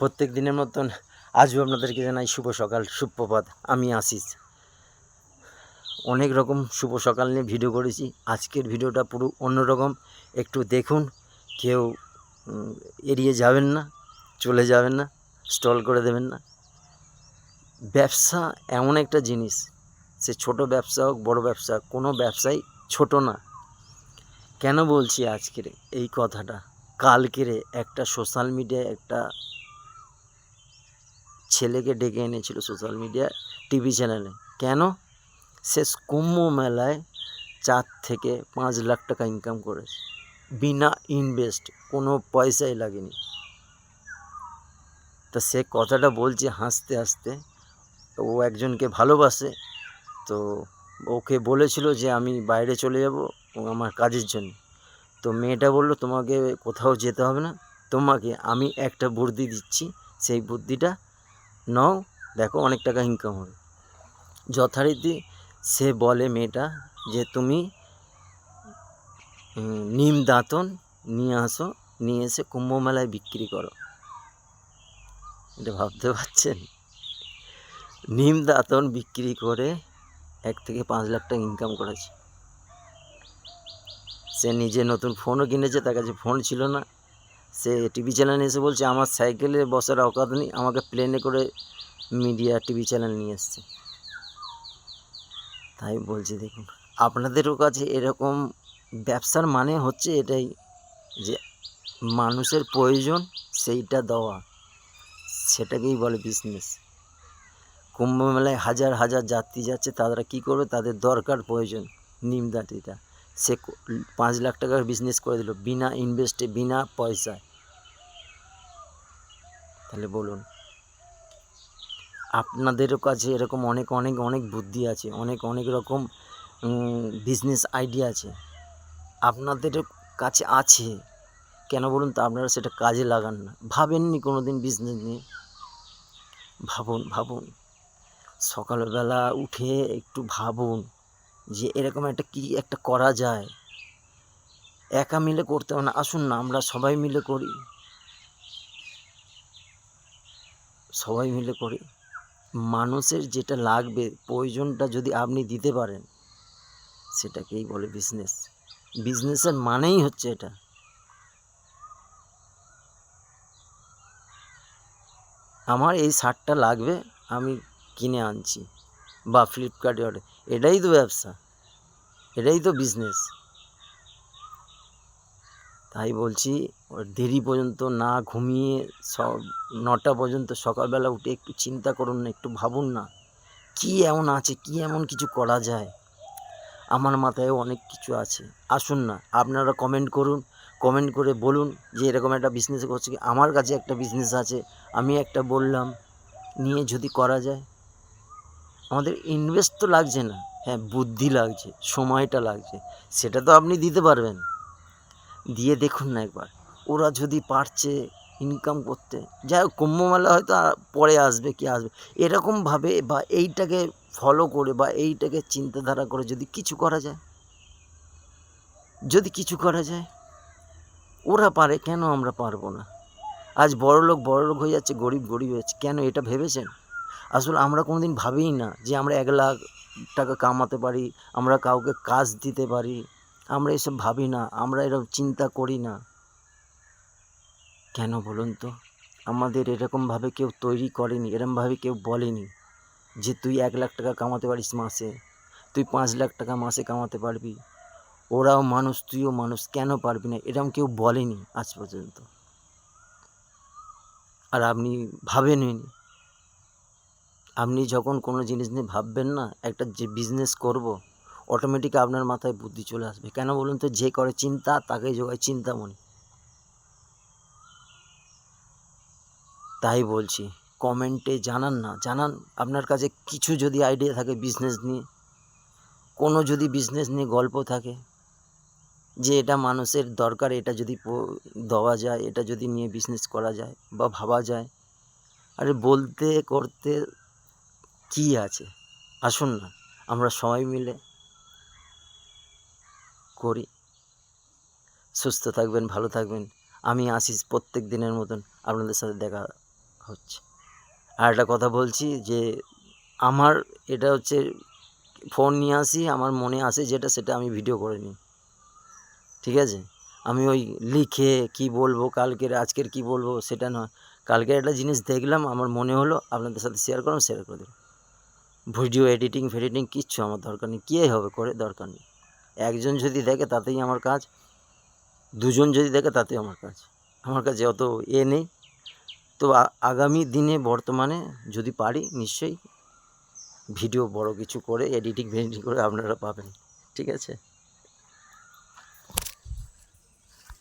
প্রত্যেক দিনের মতন আজও আপনাদেরকে জানাই শুভ সকাল, সুপ্রভাত। আমি আশিস। অনেক রকম শুভ সকাল নিয়ে ভিডিও করেছি। আজকের ভিডিওটা পুরো অন্যরকম, একটু দেখুন। কেউ এড়িয়ে যাবেন না, চলে যাবেন না, স্টল করে দেবেন না। ব্যবসা এমন একটা জিনিস, সে ছোট ব্যবসা হোক বড় ব্যবসা, কোনো ব্যবসাই ছোট না। কেন বলছি আজকের এই কথাটা? কালকের একটা সোশ্যাল মিডিয়ায় একটা ছেলেকে ডেকে এনেছিল সোশ্যাল মিডিয়া টিভি চ্যানেলে। কেন? সে কুম্ভ মেলায় 4 থেকে 5 লাখ টাকা ইনকাম করেছে, বিনা ইনভেস্ট, কোনো পয়সাই লাগেনি। তা সে কথাটা বলছে হাসতে হাসতে। ও একজনকে ভালোবাসে, তো ওকে বলেছিল যে আমি বাইরে চলে যাব আমার কাজের জন্য। তো মেয়েটা বলল, তোমাকে কোথাও যেতে হবে না, তোমাকে আমি একটা বুদ্ধি দিচ্ছি, সেই বুদ্ধিটা নাও, দেখো অনেক টাকা ইনকাম হবে। যথারীতি সে বলে মেয়েটা যে তুমি নিম দাঁতন নিয়ে আসো, নিয়ে এসে কুম্ভ মেলায় বিক্রি করো। এটা ভাবতে পারছেন? নিম দাঁতন বিক্রি করে 1 থেকে 5 লাখ টাকা ইনকাম করেছে। সে নিজে নতুন ফোনও কিনেছে, তার কাছে ফোন ছিল না। সে টিভি চ্যানেলে এসে বলছে আমার সাইকেলে বসার অকাত নেই, আমাকে প্লেনে করে মিডিয়া টিভি চ্যানেল নিয়ে এসছে। তাই বলছি, দেখুন আপনাদেরও কাছে এরকম ব্যবসার মানে হচ্ছে এটাই, যে মানুষের প্রয়োজন সেইটা দেওয়া, সেটাকেই বলে বিজনেস। কুম্ভ মেলায় হাজার হাজার যাত্রী যাচ্ছে, তারা কী করবে? তাদের দরকার প্রয়োজন নিমদাঁতিটা, সে 5 লাখ টাকার বিজনেস করে দিল বিনা ইনভেস্টে, বিনা পয়সায়। তাহলে বলুন, আপনাদেরও কাছে এরকম অনেক অনেক অনেক বুদ্ধি আছে, অনেক অনেক রকম বিজনেস আইডিয়া আছে, আপনাদের কাছে আছে। কেন বলুন তো? আপনারা সেটা কাজে লাগান না। ভাবেননি কোনো দিন বিজনেস নিয়ে? ভাবুন ভাবুন, সকালবেলা উঠে একটু ভাবুন যে এরকম একটা কি একটা করা যায়। একা মিলে করতে হবে না, আসুন না আমরা সবাই মিলে করি, সবাই মিলে করি। মানুষের যেটা লাগবে, প্রয়োজনটা যদি আপনি দিতে পারেন, সেটাকেই বলে বিজনেস। বিজনেসের মানেই হচ্ছে এটা। আমার এই শার্টটা লাগবে, আমি কিনে আনছি, বা ফ্লিপকার্টে অর্ডার, এটাই তো ব্যবসা, এটাই তো বিজনেস। তাই বলছি, দেরি পর্যন্ত না ঘুমিয়ে 9টা পর্যন্ত সকালবেলা উঠে একটু চিন্তা করুন না, একটু ভাবুন না কী এমন আছে, কী এমন কিছু করা যায়। আমার মাথায়ও অনেক কিছু আছে। আসুন না আপনারা কমেন্ট করুন, কমেন্ট করে বলুন যে এরকম একটা বিজনেস করছি, আমার কাছে একটা বিজনেস আছে, আমি একটা বললাম, নিয়ে যদি করা যায়। আমাদের ইনভেস্ট তো লাগছে না, হ্যাঁ বুদ্ধি লাগছে, সময়টা লাগছে, সেটা তো আপনি দিতে পারবেন। দিয়ে দেখুন না একবার, ওরা যদি পারছে ইনকাম করতে। যাই হোক, কুম্ভ মেলা হয়তো পরে আসবে, কি আসবে, এরকমভাবে বা এইটাকে ফলো করে বা এইটাকে চিন্তাধারা করে যদি কিছু করা যায়, যদি কিছু করা যায়, ওরা পারে, কেন আমরা পারবো না? আজ বড়লোক হয়ে যাচ্ছে, গরিব হয়ে যাচ্ছে, কেন? এটা ভেবেছেন? আসলে আমরা কোনো দিন ভাবিই না যে আমরা 1 লাখ টাকা কামাতে পারি, আমরা কাউকে কাজ দিতে পারি, আমরা এসব ভাবি না, আমরা এরকম চিন্তা করি না। কেন বলুন তো? আমাদের এরকমভাবে কেউ তৈরি করেনি, এরকমভাবে কেউ বলেনি যে তুই 1 লাখ টাকা কামাতে পারিস মাসে, তুই 5 লাখ টাকা মাসে কামাতে পারবি, ওরাও মানুষ তুইও মানুষ, কেন পারবি না? এরকম কেউ বলেনি আজ পর্যন্ত। আর আপনি ভাবেনই, আপনি যখন কোনো জিনিস নিয়ে ভাববেন না, একটা যে বিজনেস করব, অটোমেটিক আপনার মাথায় বুদ্ধি চলে আসবে। কেন বলুন তো? যে করে চিন্তা তাকেই যোগায় চিন্তামণি। তাই বলছি, কমেন্টে জানান না, জানান আপনার কাছে কিছু যদি আইডিয়া থাকে বিজনেস নিয়ে, কোনো যদি বিজনেস নিয়ে গল্প থাকে যে এটা মানুষের দরকার, এটা যদি দেওয়া যায়, এটা যদি নিয়ে বিজনেস করা যায় বা ভাবা যায়। আরে বলতে করতে কি আছে? আসুন না আমরা সবাই মিলে করি। সুস্থ থাকবেন, ভালো থাকবেন। আমি আশিস, প্রত্যেক দিনের মতন আপনাদের সাথে দেখা হচ্ছে। আর একটা কথা বলছি যে আমার এটা হচ্ছে ফোন নিয়ে আসি, আমার মনে আসে যেটা সেটা আমি ভিডিও করে নিই, ঠিক আছে? আমি ওই লিখে কি বলবো কালকের আজকের কি বলবো সেটা নয়। কালকের একটা জিনিস দেখলাম, আমার মনে হলো আপনাদের সাথে শেয়ার করলাম, শেয়ার করে দিলাম। ভিডিও এডিটিং ফেডিটিং কিচ্ছু আমার দরকার নেই, কে হবে করে দরকার নেই। একজন যদি দেখে তাতেই আমার কাজ, দুজন যদি দেখে তাতেই আমার কাজ। আমার কাছে অত নেই। তো আগামী দিনে বর্তমানে যদি পারি নিশ্চয়ই ভিডিও বড় কিছু করে এডিটিং ফেডিটিং করে আপনারা পাবেন, ঠিক আছে?